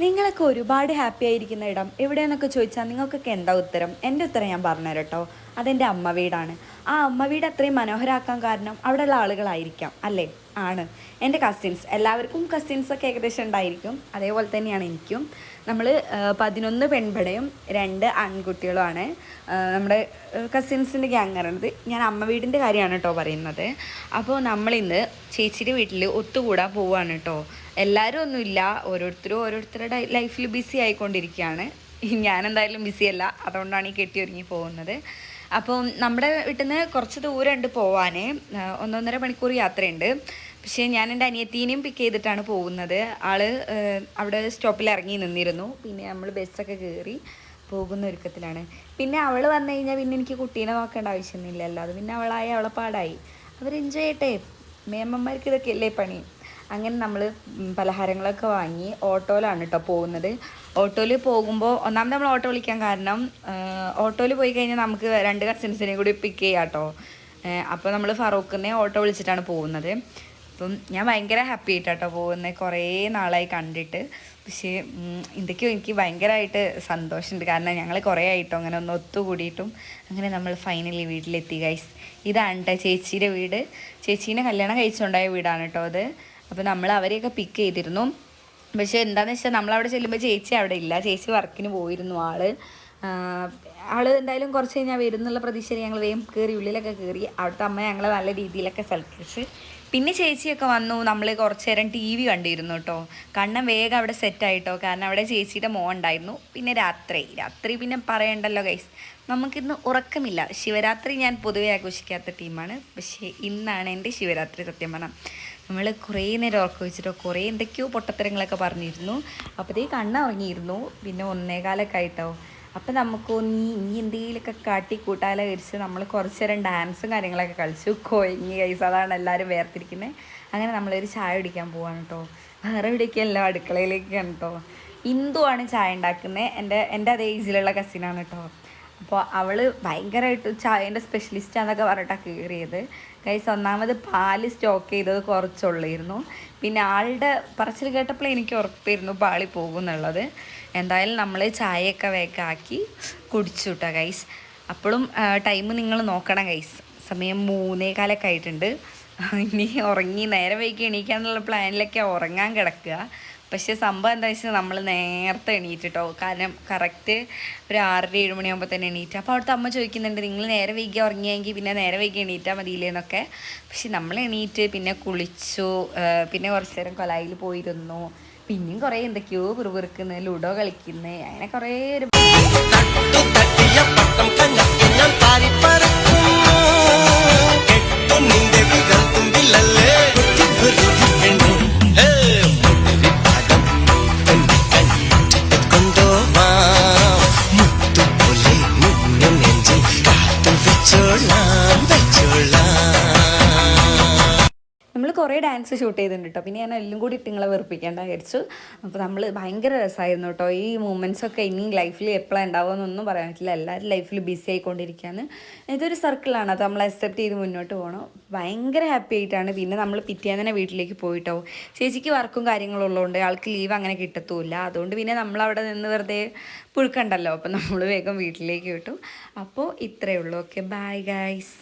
നിങ്ങളൊക്കെ ഒരുപാട് ഹാപ്പി ആയിരിക്കുന്ന ഇടം എവിടെയെന്നൊക്കെ ചോദിച്ചാൽ നിങ്ങൾക്കൊക്കെ എന്താ ഉത്തരം? എൻ്റെ ഉത്തരം ഞാൻ പറഞ്ഞുതരാം കേട്ടോ. അതെൻ്റെ അമ്മ വീടാണ്. ആ അമ്മ വീട് അത്രയും മനോഹരമാക്കാൻ കാരണം അവിടെയുള്ള ആളുകളായിരിക്കാം അല്ലേ? ആണ്. എൻ്റെ കസിൻസ് എല്ലാവർക്കും കസിൻസൊക്കെ ഏകദേശം ഉണ്ടായിരിക്കും. അതേപോലെ തന്നെയാണ് എനിക്കും. നമ്മൾ 11 പെൺപടയും 2 ആൺകുട്ടികളുമാണ് നമ്മുടെ കസിൻസിൻ്റെ ഗ്യാങ്ങാണത്. ഞാൻ അമ്മ വീടിൻ്റെ കാര്യമാണ് കേട്ടോ പറയുന്നത്. അപ്പോൾ നമ്മളിന്ന് ചേച്ചിയുടെ വീട്ടിൽ ഒത്തുകൂടാൻ പോവുകയാണ് കേട്ടോ. എല്ലാവരും ഒന്നുമില്ല, ഓരോരുത്തരുടെ ലൈഫിൽ ബിസി ആയിക്കൊണ്ടിരിക്കുകയാണ്. ഞാനെന്തായാലും ബിസിയല്ല, അതുകൊണ്ടാണ് ഈ കെട്ടിയൊരുങ്ങി പോകുന്നത്. അപ്പം നമ്മുടെ വീട്ടിൽ നിന്ന് കുറച്ച് ദൂരമുണ്ട് പോവാൻ, 1.5 മണിക്കൂർ യാത്രയുണ്ട്. പക്ഷേ ഞാൻ എൻ്റെ അനിയത്തീനെയും പിക്ക് ചെയ്തിട്ടാണ് പോകുന്നത്. ആള് അവിടെ സ്റ്റോപ്പിൽ ഇറങ്ങി നിന്നിരുന്നു. പിന്നെ നമ്മൾ ബസ്സൊക്കെ കയറി പോകുന്ന ഒരുക്കത്തിലാണ്. പിന്നെ അവൾ വന്നു കഴിഞ്ഞാൽ പിന്നെ എനിക്ക് കുട്ടീനെ നോക്കേണ്ട ആവശ്യമൊന്നുമില്ലല്ലോ. അത് പിന്നെ അവളായി അവളെ പാടായി, അവർ എൻജോയ് ചെയ്യട്ടെ. മേമ്മമാർക്ക് ഇതൊക്കെ അല്ലേ പണി. അങ്ങനെ നമ്മൾ പലഹാരങ്ങളൊക്കെ വാങ്ങി ഓട്ടോയിലാണ് കേട്ടോ പോകുന്നത്. ഓട്ടോയിൽ പോകുമ്പോൾ ഒന്നാമത് നമ്മൾ ഓട്ടോ വിളിക്കാൻ കാരണം ഓട്ടോയിൽ പോയി കഴിഞ്ഞാൽ നമുക്ക് 2 കസിൻസിനെയും കൂടി പിക്ക് ചെയ്യാം കേട്ടോ. അപ്പോൾ നമ്മൾ ഫറൂഖിനെ ഓട്ടോ വിളിച്ചിട്ടാണ് പോകുന്നത്. അപ്പം ഞാൻ ഭയങ്കര ഹാപ്പി ആയിട്ടാട്ടോ പോകുന്നത്, കുറേ നാളായി കണ്ടിട്ട്. പക്ഷേ എന്തൊക്കെയോ എനിക്ക് ഭയങ്കരമായിട്ട് സന്തോഷമുണ്ട്, കാരണം ഞങ്ങൾ കുറേ ആയിട്ടോ അങ്ങനെ ഒന്ന് ഒത്തുകൂടിയിട്ടും. അങ്ങനെ നമ്മൾ ഫൈനലി വീട്ടിലെത്തി ഗൈസ്. ഇതാണ് കേട്ടോ ചേച്ചിയുടെ വീട്. ചേച്ചീനെ കല്യാണം കഴിച്ചുകൊണ്ടായ വീടാണ് കേട്ടോ അത്. അപ്പോൾ നമ്മൾ അവരെയൊക്കെ പിക്ക് ചെയ്തിരുന്നു. പക്ഷേ എന്താണെന്ന് വെച്ചാൽ നമ്മളവിടെ ചെല്ലുമ്പോൾ ചേച്ചി അവിടെ ഇല്ല. ചേച്ചി വർക്കിന് പോയിരുന്നു. ആൾ എന്തായാലും കുറച്ച് കഴിഞ്ഞാൽ വരുന്നുള്ള പ്രതീക്ഷയിൽ ഞങ്ങൾ വേഗം കയറി, ഉള്ളിലൊക്കെ കയറി. അവിടുത്തെ അമ്മ ഞങ്ങളെ നല്ല രീതിയിലൊക്കെ സൽക്കരിച്ച്. പിന്നെ ചേച്ചിയൊക്കെ വന്നു. നമ്മൾ കുറച്ച് നേരം TV കണ്ടിരുന്നു കേട്ടോ. കണ്ണം വേഗം അവിടെ സെറ്റായിട്ടോ, കാരണം അവിടെ ചേച്ചിയുടെ മോൻ ഉണ്ടായിരുന്നു. പിന്നെ രാത്രി പിന്നെ പറയണ്ടല്ലോ ഗൈസ്, നമുക്കിന്ന് ഉറക്കമില്ല. ശിവരാത്രി ഞാൻ പൊതുവെ ആഘോഷിക്കാത്ത ടീമാണ്, പക്ഷേ ഇന്നാണ് എൻ്റെ ശിവരാത്രി. സത്യം പറഞ്ഞാൽ നമ്മൾ കുറേ നേരം ഉറക്കം വെച്ചിട്ടോ കുറേ എന്തൊക്കെയോ പൊട്ടത്തരങ്ങളൊക്കെ പറഞ്ഞിരുന്നു. അപ്പോഴത്തേ ഉറങ്ങിയിരുന്നു. പിന്നെ 1:15 ആയിട്ടോ. അപ്പം നമുക്ക് ഇനി എന്തെങ്കിലുമൊക്കെ കാട്ടിക്കൂട്ടാലോ വിരിച്ച് നമ്മൾ കുറച്ച് നേരം ഡാൻസും കാര്യങ്ങളൊക്കെ കളിച്ചു. കൊയങ്ങി ഗൈസ്, അതാണ് എല്ലാവരും വേർതിരിക്കുന്നത്. അങ്ങനെ നമ്മളൊരു ചായ കുടിക്കാൻ പോവാണ് കേട്ടോ. വേറെ എവിടേക്കല്ല, അടുക്കളയിലേക്കാണ് കേട്ടോ. ഇന്ദുവാണ് ചായ ഉണ്ടാക്കുന്നത്, എൻ്റെ അതേ ഏജിലുള്ള കസിനാണ് കേട്ടോ. അപ്പോൾ അവൾ ഭയങ്കരമായിട്ട് ചായേൻ്റെ സ്പെഷ്യലിസ്റ്റാന്നൊക്കെ പറഞ്ഞിട്ടാണ് കയറിയത് ഗൈസ്. ഒന്നാമത് പാല് സ്റ്റോക്ക് ചെയ്തത് കുറച്ചുള്ളായിരുന്നു. പിന്നെ ആളുടെ പറച്ചിൽ കേട്ടപ്പോൾ എനിക്ക് ഉറപ്പായിരുന്നു പാളി പോകും എന്നുള്ളത്. എന്തായാലും നമ്മൾ ചായയൊക്കെ വേഗമാക്കി കുടിച്ചു കേട്ടോ ഗൈസ്. അപ്പോഴും ടൈം നിങ്ങൾ നോക്കണം ഗൈസ്, സമയം 3:15 ആയിട്ടുണ്ട്. ഇനി ഉറങ്ങി നേരെ വൈകി എണീക്കാന്നുള്ള പ്ലാനിലൊക്കെ ഉറങ്ങാൻ കിടക്കുക. പക്ഷേ സംഭവം എന്താ വെച്ചാൽ നമ്മൾ നേരത്തെ എണീറ്റിട്ടോ, കാരണം കറക്റ്റ് ഒരു 6:30-7 മണിയാകുമ്പോൾ തന്നെ എണീറ്റ്. അപ്പോൾ അവിടുത്തെ അമ്മ ചോദിക്കുന്നുണ്ട്, നിങ്ങൾ നേരെ വൈകി ഉറങ്ങിയെങ്കിൽ പിന്നെ നേരെ വൈകി എണീറ്റാൽ മതിയില്ലേ എന്നൊക്കെ. പക്ഷെ നമ്മൾ എണീറ്റ് പിന്നെ കുളിച്ചു, പിന്നെ കുറച്ച് നേരം കൊലായിൽ പോയിരുന്നു. പിന്നെയും കുറേ എന്തൊക്കെയോ പിറുപിറുക്കുന്നത്, ലുഡോ കളിക്കുന്നത്, അങ്ങനെ കുറേ ഒരു നമ്മൾ കുറേ ഡാൻസ് ഷൂട്ട് ചെയ്തിട്ടുണ്ട് കേട്ടോ. പിന്നെ ഞാൻ എല്ലാം കൂടി ഇട്ട് നിങ്ങളെ വെറുപ്പിക്കേണ്ട വിചാരിച്ചു. അപ്പോൾ നമ്മൾ ഭയങ്കര രസമായിരുന്നു കേട്ടോ. ഈ മൂമെൻറ്റ്സൊക്കെ ഇനി ലൈഫിൽ എപ്പോഴാണ് ഉണ്ടാവുമെന്നൊന്നും പറയാൻ പറ്റില്ല. എല്ലാവരും ലൈഫിൽ ബിസി ആയിക്കൊണ്ടിരിക്കുകയാണ്. ഇതൊരു സർക്കിളാണ്, അത് നമ്മൾ അക്സെപ്റ്റ് ചെയ്ത് മുന്നോട്ട് പോകണം. ഭയങ്കര ഹാപ്പി ആയിട്ടാണ്. പിന്നെ നമ്മൾ പിറ്റേന്ന് തന്നെ വീട്ടിലേക്ക് പോയിട്ടോ. ചേച്ചിക്ക് വർക്കും കാര്യങ്ങളും ഉള്ളതുകൊണ്ട് ആൾക്ക് ലീവ് അങ്ങനെ കിട്ടത്തുമില്ല. അതുകൊണ്ട് പിന്നെ നമ്മളവിടെ നിന്ന് വെറുതെ പുഴുക്കണ്ടല്ലോ. അപ്പോൾ നമ്മൾ വേഗം വീട്ടിലേക്ക് വിട്ടു. അപ്പോൾ ഇത്രയേ ഉള്ളൂ. Okay, bye guys.